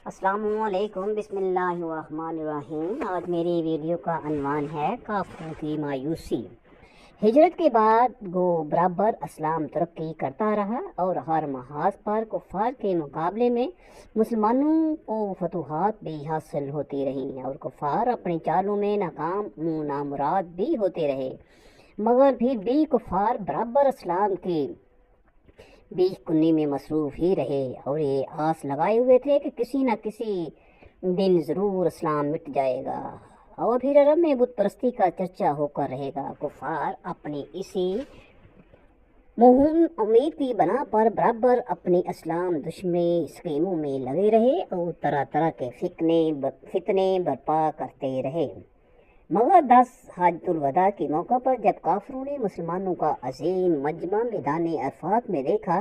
السلام علیکم، بسم اللہ الرحمن الرحیم۔ آج میری ویڈیو کا عنوان ہے کافروں کی مایوسی۔ ہجرت کے بعد گو برابر اسلام ترقی کرتا رہا اور ہر محاذ پر کفار کے مقابلے میں مسلمانوں کو فتوحات بھی حاصل ہوتی رہیں اور کفار اپنی چالوں میں ناکام و نامراد بھی ہوتے رہے، مگر پھر بھی کفار برابر اسلام کی بیچ کنی میں مصروف ہی رہے اور یہ آس لگائے ہوئے تھے کہ کسی نہ کسی دن ضرور اسلام مٹ جائے گا اور پھر عرب میں بت پرستی کا چرچا ہو کر رہے گا۔ کفار اپنی اسی مہم امید کی بنا پر برابر اپنی اسلام دشمنی اسکیموں میں لگے رہے اور طرح طرح کے فتنے برپا کرتے رہے، مگر 10 حجۃ الوداع کے موقع پر جب کافروں نے مسلمانوں کا عظیم مجمع میدان عرفات میں دیکھا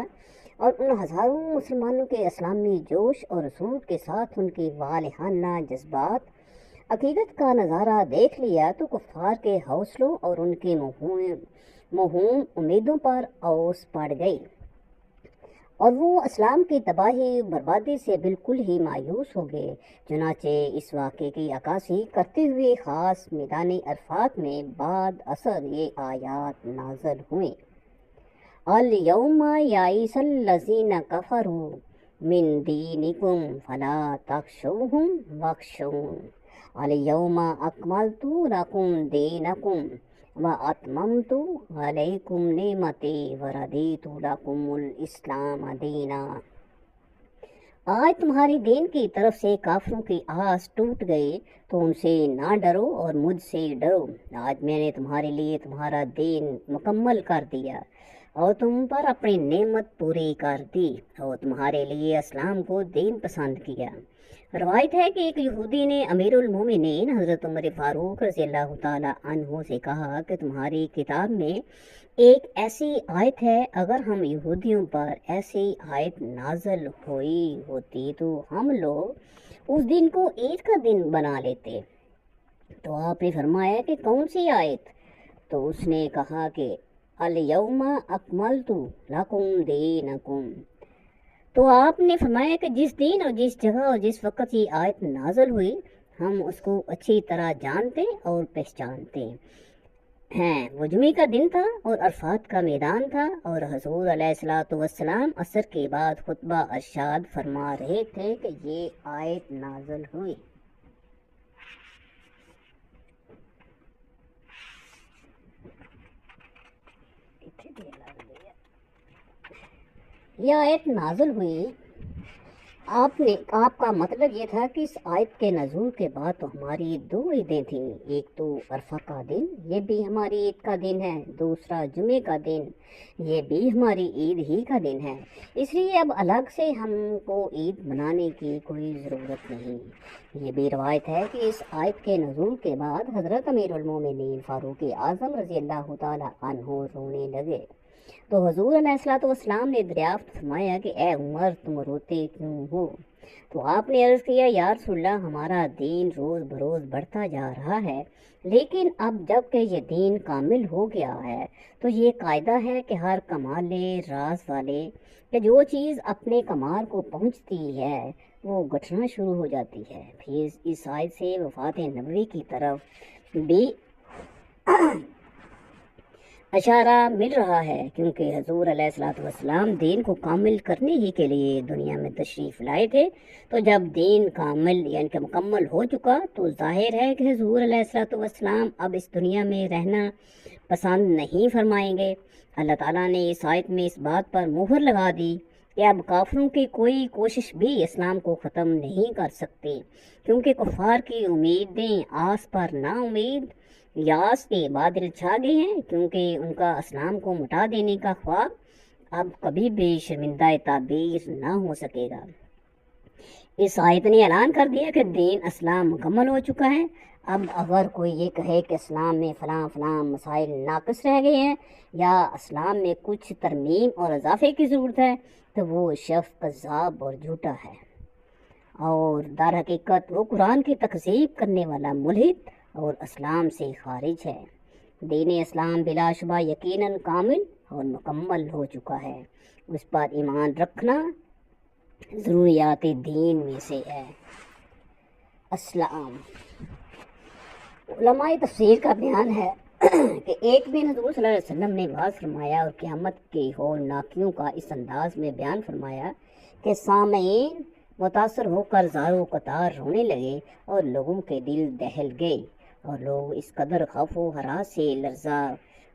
اور ان ہزاروں مسلمانوں کے اسلامی جوش اور سرور کے ساتھ ان کی والہانہ جذبات عقیدت کا نظارہ دیکھ لیا تو کفار کے حوصلوں اور ان کی موہوم امیدوں پر اوس پڑ گئی اور وہ اسلام کی تباہی بربادی سے بالکل ہی مایوس ہو گئے۔ چنانچہ اس واقعے کی عکاسی کرتے ہوئے خاص میدان عرفات میں بعد اثر یہ آیات نازل ہوئیں۔ الیوم یئس الذین کفروا من دینکم فلا تخشوہم واخشون الیوم اکملت لکم دینکم وَأَتْمَمْتُ عَلَيْكُمْ نِعْمَتِي وَرَضِيتُ لَكُمُ الْإِسْلَامَ دِينًا۔ آج تمہاری دین کی طرف سے کافروں کی آس ٹوٹ گئی تو ان سے نہ ڈرو اور مجھ سے ڈرو۔ آج میں نے تمہارے لیے تمہارا دین مکمل کر دیا اور تم پر اپنی نعمت پوری کر دی اور تمہارے لیے اسلام کو دین پسند کیا۔ روایت ہے کہ ایک یہودی نے امیر المومنین حضرت عمر فاروق رضی اللہ تعالی عنہ سے کہا کہ تمہاری کتاب میں ایک ایسی آیت ہے، اگر ہم یہودیوں پر ایسی آیت نازل ہوئی ہوتی تو ہم لوگ اس دن کو عید کا دن بنا لیتے۔ تو آپ نے فرمایا کہ کون سی آیت؟ تو اس نے کہا کہ الیوم اکملت لکم دینکم۔ تو آپ نے فرمایا کہ جس دن اور جس جگہ اور جس وقت یہ آیت نازل ہوئی ہم اس کو اچھی طرح جانتے اور پہچانتے ہیں۔ وہ جمعے کا دن تھا اور عرفات کا میدان تھا اور حضور علیہ الصلوۃ والسلام عصر کے بعد خطبہ ارشاد فرما رہے تھے کہ یہ آیت نازل ہوئی۔ یہ آیت نازل ہوئی، آپ کا مطلب یہ تھا کہ اس آیت کے نزول کے بعد تو ہماری 2 عیدیں تھیں، ایک تو عرفہ کا دن، یہ بھی ہماری عید کا دن ہے، دوسرا جمعے کا دن، یہ بھی ہماری عید ہی کا دن ہے، اس لیے اب الگ سے ہم کو عید منانے کی کوئی ضرورت نہیں۔ یہ بھی روایت ہے کہ اس آیت کے نزول کے بعد حضرت امیر المومنین فاروق اعظم رضی اللہ تعالی عنہ رونے لگے تو حضور علیہ الصلوۃ والسلام نے دریافت فرمایا کہ اے عمر تم روتے کیوں ہو؟ تو آپ نے عرض کیا یا رسول اللہ ہمارا دین روز بروز بڑھتا جا رہا ہے، لیکن اب جب کہ یہ دین کامل ہو گیا ہے تو یہ قاعدہ ہے کہ ہر کمال راز والے کہ جو چیز اپنے کمال کو پہنچتی ہے وہ گھٹنا شروع ہو جاتی ہے۔ پھر اس آیت سے وفات نبوی کی طرف بھی اشارہ مل رہا ہے، کیونکہ حضور علیہ الصلوۃ والسلام دین کو کامل کرنے ہی کے لیے دنیا میں تشریف لائے تھے، تو جب دین کامل یعنی کہ مکمل ہو چکا تو ظاہر ہے کہ حضور علیہ الصلوۃ والسلام اب اس دنیا میں رہنا پسند نہیں فرمائیں گے۔ اللہ تعالیٰ نے اس آیت میں اس بات پر مہر لگا دی کہ اب کافروں کی کوئی کوشش بھی اسلام کو ختم نہیں کر سکتی، کیونکہ کفار کی امیدیں آس پر نا امید یاس کے بادل چھا گئے ہیں، کیونکہ ان کا اسلام کو مٹا دینے کا خواب اب کبھی بھی شرمندہ تعبیر نہ ہو سکے گا۔ اس آیت نے اعلان کر دیا کہ دین اسلام مکمل ہو چکا ہے۔ اب اگر کوئی یہ کہے کہ اسلام میں فلاں مسائل ناقص رہ گئے ہیں یا اسلام میں کچھ ترمیم اور اضافے کی ضرورت ہے تو وہ شخص کذاب اور جھوٹا ہے اور در حقیقت وہ قرآن کی تکذیب کرنے والا ملحد اور اسلام سے خارج ہے۔ دین اسلام بلا شبہ یقیناً کامل اور مکمل ہو چکا ہے، اس پر ایمان رکھنا ضروریات دین میں سے ہے۔ اسلام علماء تفسیر کا بیان ہے کہ ایک دن حضور صلی اللہ علیہ وسلم نے واضح فرمایا اور قیامت کی ہولناکیوں کا اس انداز میں بیان فرمایا کہ سامعین متاثر ہو کر زاروں قطار رونے لگے اور لوگوں کے دل دہل گئے اور لوگ اس قدر خوف و ہراس سے لرزہ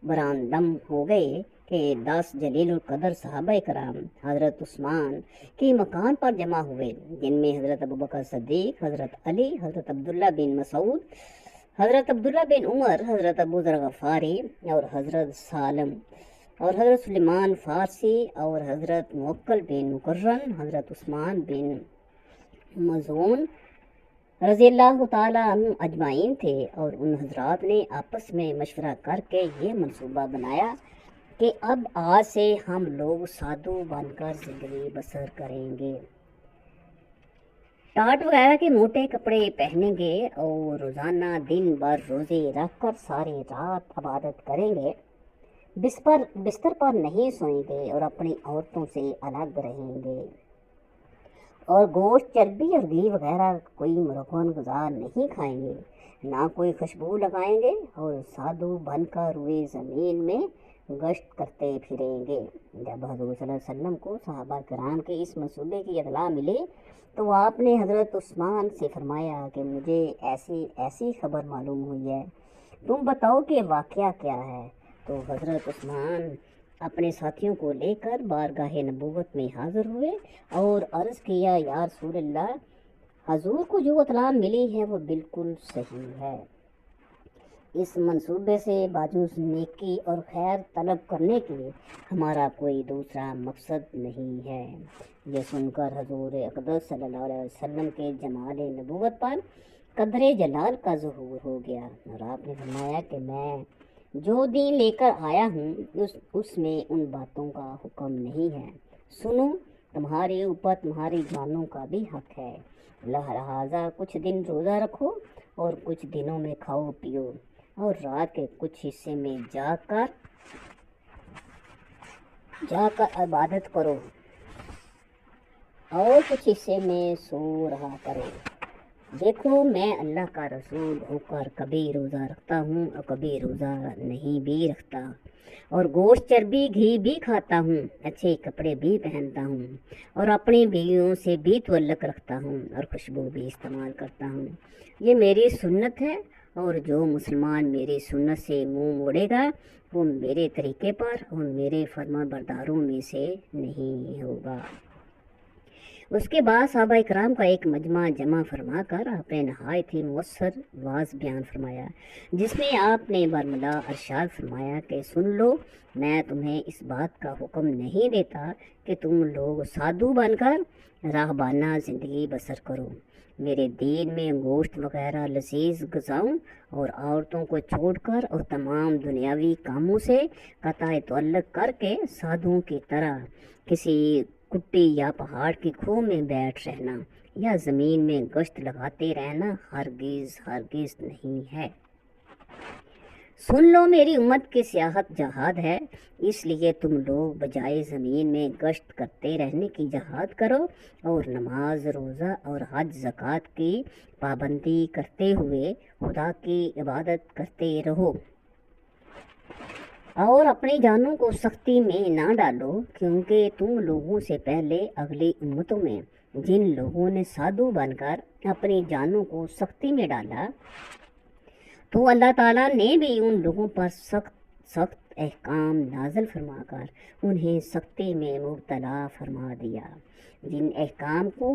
براندم ہو گئے کہ 10 جلیل القدر صحابہ کرام حضرت عثمان کے مکان پر جمع ہوئے، جن میں حضرت ابوبکر صدیق، حضرت علی، حضرت عبداللہ بن مسعود، حضرت عبداللہ بن عمر، حضرت ابو ذر غفاری اور حضرت سالم اور حضرت سلیمان فارسی اور حضرت موکل بن مقرن، حضرت عثمان بن مظعون رضی اللہ تعالیٰ عنہ اجمعین تھے۔ اور ان حضرات نے آپس میں مشورہ کر کے یہ منصوبہ بنایا کہ اب آج سے ہم لوگ سادھو بن کر زندگی بسر کریں گے، ٹاٹ وغیرہ کے موٹے کپڑے پہنیں گے اور روزانہ دن بھر روزے رکھ کر ساری رات عبادت کریں گے، بستر پر نہیں سوئیں گے اور اپنی عورتوں سے الگ رہیں گے، اور گوشت، چربی اور گھی وغیرہ کوئی مرغن غذا نہیں کھائیں گے، نہ کوئی خوشبو لگائیں گے، اور سادھو بن کر روئے زمین میں گشت کرتے پھریں گے۔ جب حضور صلی اللہ علیہ وسلم کو صحابہ کرام کے اس منصوبے کی اطلاع ملی تو آپ نے حضرت عثمان سے فرمایا کہ مجھے ایسی خبر معلوم ہوئی ہے، تم بتاؤ کہ واقعہ کیا ہے؟ تو حضرت عثمان اپنے ساتھیوں کو لے کر بارگاہ نبوت میں حاضر ہوئے اور عرض کیا، یا رسول اللہ، حضور کو جو اطلاع ملی ہے وہ بالکل صحیح ہے، اس منصوبے سے باجوز نیکی اور خیر طلب کرنے کے ہمارا کوئی دوسرا مقصد نہیں ہے۔ یہ سن کر حضور اقدس صلی اللہ علیہ وسلم کے جمال نبوت پر قدر جلال کا ظہور ہو گیا، اور آپ نے فرمایا کہ میں جو دین لے کر آیا ہوں اس میں ان باتوں کا حکم نہیں ہے، سنو، تمہارے اوپر تمہاری جانوں کا بھی حق ہے، لہذا کچھ دن روزہ رکھو اور کچھ دنوں میں کھاؤ پیو اور رات کے کچھ حصے میں جا کر عبادت کرو اور کچھ حصے میں سو رہا کرو۔ دیکھو، میں اللہ کا رسول ہو کر کبھی روزہ رکھتا ہوں اور کبھی روزہ نہیں بھی رکھتا، اور گوشت، چربی، گھی بھی کھاتا ہوں، اچھے کپڑے بھی پہنتا ہوں، اور اپنی بیویوں سے بھی تعلق رکھتا ہوں اور خوشبو بھی استعمال کرتا ہوں۔ یہ میری سنت ہے، اور جو مسلمان میری سنت سے منہ موڑے گا وہ میرے طریقے پر اور میرے فرما برداروں میں سے نہیں ہوگا۔ اس کے بعد صحابہ اکرام کا ایک مجمع جمع فرما کر آپ نے نہایت ہی مؤثر واعظ بیان فرمایا، جس میں آپ نے برملا ارشاد فرمایا کہ سن لو، میں تمہیں اس بات کا حکم نہیں دیتا کہ تم لوگ سادھو بن کر راہبانہ زندگی بسر کرو، میرے دین میں گوشت وغیرہ لذیذ غذاؤں اور عورتوں کو چھوڑ کر اور تمام دنیاوی کاموں سے قطع تعلق کر کے سادھوؤں کی طرح کسی کٹی یا پہاڑ کی کھو میں بیٹھ رہنا یا زمین میں گشت لگاتے رہنا ہرگز نہیں ہے۔ سن لو، میری امت کی سیاحت جہاد ہے، اس لیے تم لوگ بجائے زمین میں گشت کرتے رہنے کی جہاد کرو اور نماز، روزہ اور حج زکوٰۃ کی پابندی کرتے ہوئے خدا کی عبادت کرتے رہو، اور اپنی جانوں کو سختی میں نہ ڈالو، کیونکہ تم لوگوں سے پہلے اگلی امتوں میں جن لوگوں نے سادھو بن کر اپنی جانوں کو سختی میں ڈالا تو اللہ تعالیٰ نے بھی ان لوگوں پر سخت احکام نازل فرما کر انہیں سختی میں مبتلا فرما دیا، جن احکام کو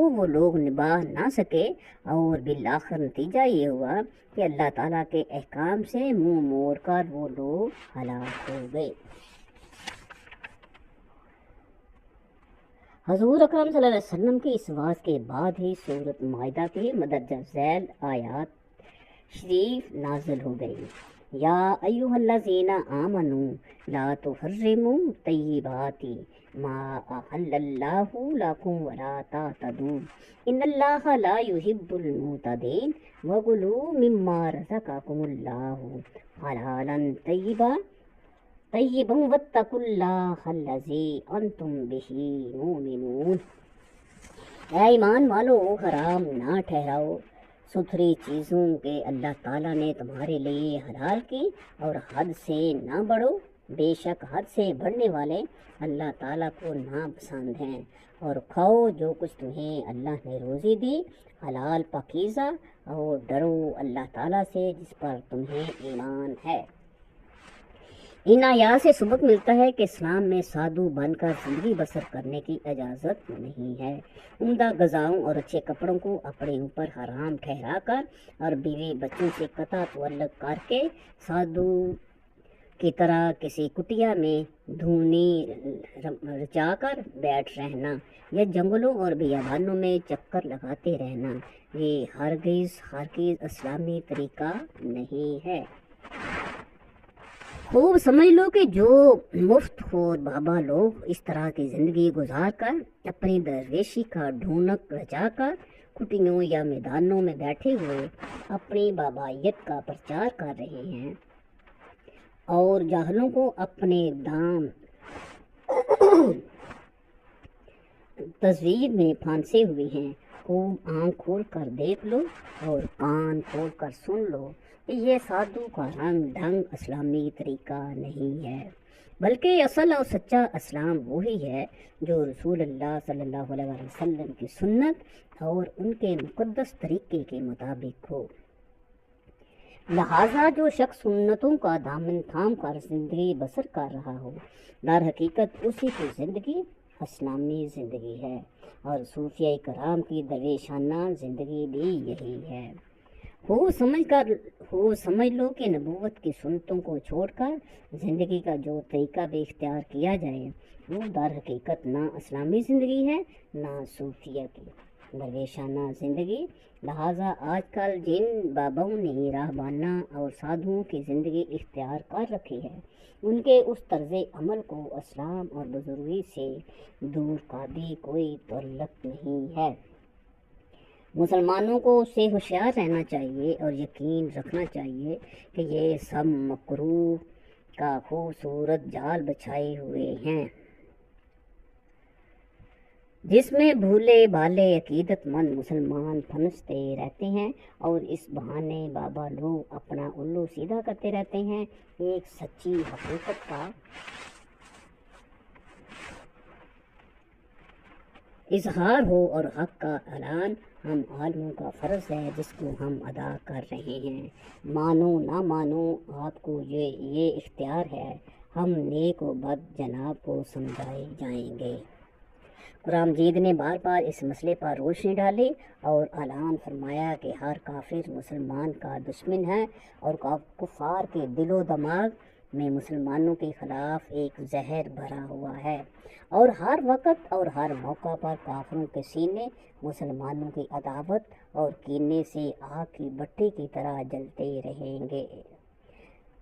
وہ لوگ نبھا نہ سکے، اور بالآخر نتیجہ یہ ہوا کہ اللہ تعالیٰ کے احکام سے منہ موڑ کر وہ لوگ ہلاک ہو گئے۔ حضور اکرم صلی اللہ علیہ وسلم کی اس واعظ کے بعد ہی سورۃ مائدہ کی مدرجہ ذیل آیات شریف نازل ہو گئی۔ یا ایھا الذین آمنوا لا تحرموا طیبات ما احل اللہ لکم ولا تعتدوا ان اللہ لا يحب المعتدین وکلوا مما رزقکم اللہ حلالا طیبا طیبا واتقوا اللہ الذی انتم بہ مؤمنون۔ اے ایمان والو، حرام نہ ٹھہراؤ ستھری چیزوں کے اللہ تعالیٰ نے تمہارے لیے حلال کی، اور حد سے نہ بڑھو، بے شک حد سے بڑھنے والے اللہ تعالیٰ کو ناپسند ہیں۔ اور کھاؤ جو کچھ تمہیں اللہ نے روزی دی حلال پاکیزہ، اور ڈرو اللہ تعالیٰ سے جس پر تمہیں ایمان ہے۔ ان آیات سے سبق ملتا ہے کہ اسلام میں سادھو بن کر زندگی بسر کرنے کی اجازت نہیں ہے۔ عمدہ غذاؤں اور اچھے کپڑوں کو اپنے اوپر حرام ٹھہرا کر اور بیوی بچوں سے قطع تعلق کر کے سادھو کی طرح کسی کٹیا میں دھونی رچا کر بیٹھ رہنا یا جنگلوں اور بیابانوں میں چکر لگاتے رہنا، یہ ہرگز اسلامی طریقہ نہیں ہے۔ خوب سمجھ لو کہ جو مفت خور بابا لوگ اس طرح کی زندگی گزار کر اپنی درویشی کا ڈھونک رچا کر کٹیوں یا میدانوں میں بیٹھے ہوئے اپنی بابائیت کا پرچار کر رہے ہیں اور جاہلوں کو اپنے دام تزویر میں پھانسے ہوئے ہیں، خوب آنکھ کھول کر دیکھ لو اور کان کھول کر سن لو کہ یہ سادھو کا رنگ ڈھنگ اسلامی طریقہ نہیں ہے، بلکہ اصل اور سچا اسلام وہی ہے جو رسول اللہ صلی اللہ علیہ وسلم کی سنت اور ان کے مقدس طریقے کے مطابق ہو۔ لہٰذا جو شخص سنتوں کا دامن تھام کر زندگی بسر کر رہا ہو، در حقیقت اسی کی زندگی اسلامی زندگی ہے، اور صوفیہ کرام کی درویشانہ زندگی بھی یہی ہے۔ سمجھ لو کہ نبوت کی سنتوں کو چھوڑ کر زندگی کا جو طریقہ بھی اختیار کیا جائے وہ در حقیقت نہ اسلامی زندگی ہے نہ صوفیہ کی درویشانہ زندگی۔ لہٰذا آج کل جن باباؤں نے راہبانہ اور سادھوؤں کی زندگی اختیار کر رکھی ہے، ان کے اس طرز عمل کو اسلام اور بزرگی سے دور کا بھی کوئی تعلق نہیں ہے۔ مسلمانوں کو اس سے ہوشیار رہنا چاہیے اور یقین رکھنا چاہیے کہ یہ سب مکروہ کا خوبصورت جال بچھائے ہوئے ہیں، جس میں بھولے بھالے عقیدت مند مسلمان پھنستے رہتے ہیں اور اس بہانے بابا لوگ اپنا الو سیدھا کرتے رہتے ہیں۔ ایک سچی حقیقت کا اظہار ہو اور حق کا اعلان ہم عالموں کا فرض ہے، جس کو ہم ادا کر رہے ہیں۔ مانو نہ مانو، آپ کو یہ اختیار ہے، ہم نیک و بد جناب کو سمجھائے جائیں گے۔ قرآن مجید نے بار بار اس مسئلے پر روشنی ڈالی اور اعلان فرمایا کہ ہر کافر مسلمان کا دشمن ہے، اور کفار کے دل و دماغ میں مسلمانوں کے خلاف ایک زہر بھرا ہوا ہے، اور ہر وقت اور ہر موقع پر کافروں کے سینے مسلمانوں کی عداوت اور کینے سے آگ کی بٹی کی طرح جلتے رہیں گے،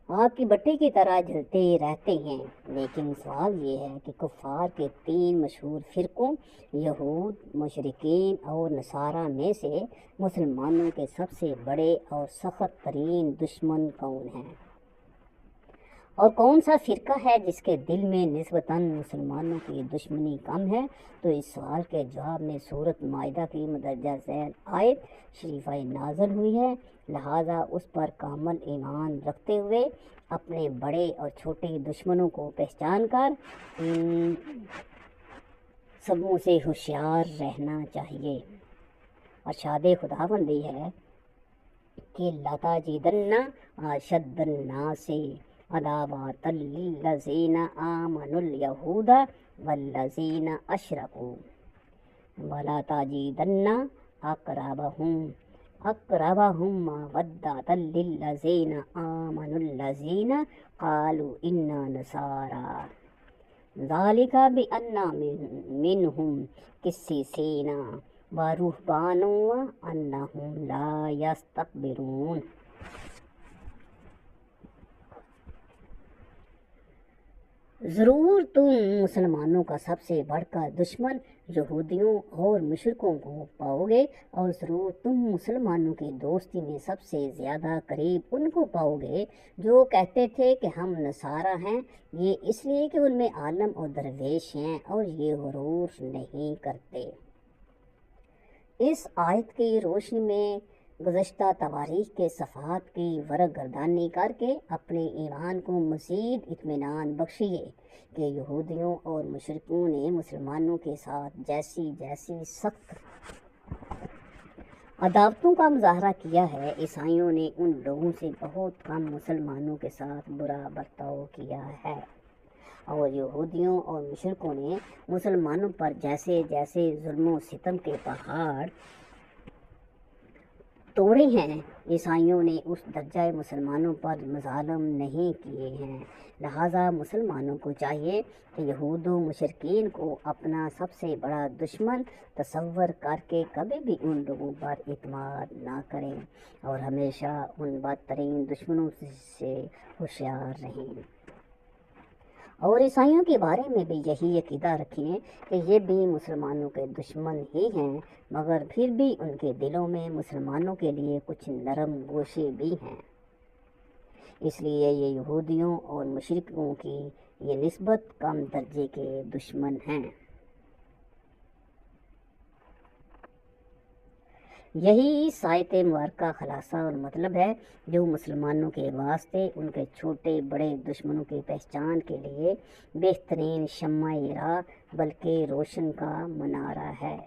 آگ کی بٹی کی طرح جلتے رہتے ہیں۔ لیکن سوال یہ ہے کہ کفار کے تین مشہور فرقوں یہود، مشرکین اور نصارہ میں سے مسلمانوں کے سب سے بڑے اور سخت ترین دشمن کون ہیں، اور کون سا فرقہ ہے جس کے دل میں نسبتاً مسلمانوں کی دشمنی کم ہے؟ تو اس سوال کے جواب میں سورۃ مائدہ کی مندرجہ ذیل آیت شریفہ نازل ہوئی ہے۔ لہٰذا اس پر کامل ایمان رکھتے ہوئے اپنے بڑے اور چھوٹے دشمنوں کو پہچان کر ان سبوں سے ہوشیار رہنا چاہیے۔ ارشاد خداوند ہے کہ لَتَجِدَنَّ أَشَدَّ النَّاسِ عَدَاوَةً لِلَّذِينَ آمَنُوا الْيَهُودَ وَالَّذِينَ أَشْرَكُوا وَلَتَجِدَنَّ أَقْرَبَهُم مَّوَدَّةً لِلَّذِينَ آمَنُوا الَّذِينَ قَالُوا إِنَّا نَصَارَىٰ ذَلِكَ بِأَنَّ مِنْهُمْ قِسِّيسِينَ وَرُهْبَانًا وَأَنَّهُمْ لَا يَسْتَكْبِرُونَ۔ ضرور تم مسلمانوں کا سب سے بڑھ کر دشمن یہودیوں اور مشرکوں کو پاؤ گے، اور ضرور تم مسلمانوں کی دوستی میں سب سے زیادہ قریب ان کو پاؤ گے جو کہتے تھے کہ ہم نصارہ ہیں، یہ اس لیے کہ ان میں عالم اور درویش ہیں اور یہ غرور نہیں کرتے۔ اس آیت کی روشنی میں گزشتہ تواریخ کے صفحات کی ورق گردانی کر کے اپنے ایمان کو مزید اطمینان بخشیے کہ یہودیوں اور مشرکوں نے مسلمانوں کے ساتھ جیسی سخت عداوتوں کا مظاہرہ کیا ہے، عیسائیوں نے ان لوگوں سے بہت کم مسلمانوں کے ساتھ برا برتاؤ کیا ہے، اور یہودیوں اور مشرکوں نے مسلمانوں پر جیسے ظلم و ستم کے پہاڑ توڑے ہیں، عیسائیوں نے اس درجہ مسلمانوں پر مظالم نہیں کیے ہیں۔ لہٰذا مسلمانوں کو چاہیے کہ یہود و مشرکین کو اپنا سب سے بڑا دشمن تصور کر کے کبھی بھی ان لوگوں پر اعتماد نہ کریں اور ہمیشہ ان بدترین دشمنوں سے ہوشیار رہیں، اور عیسائیوں کے بارے میں بھی یہی عقیدہ رکھیں کہ یہ بھی مسلمانوں کے دشمن ہی ہیں، مگر پھر بھی ان کے دلوں میں مسلمانوں کے لیے کچھ نرم گوشے بھی ہیں، اس لیے یہ یہودیوں اور مشرکوں کی یہ نسبت کم درجے کے دشمن ہیں۔ یہی اس آیت مبارکہ خلاصہ اور مطلب ہے جو مسلمانوں کے واسطے ان کے چھوٹے بڑے دشمنوں کی پہچان کے لیے بہترین شمع راہ بلکہ روشن کا منارہ ہے۔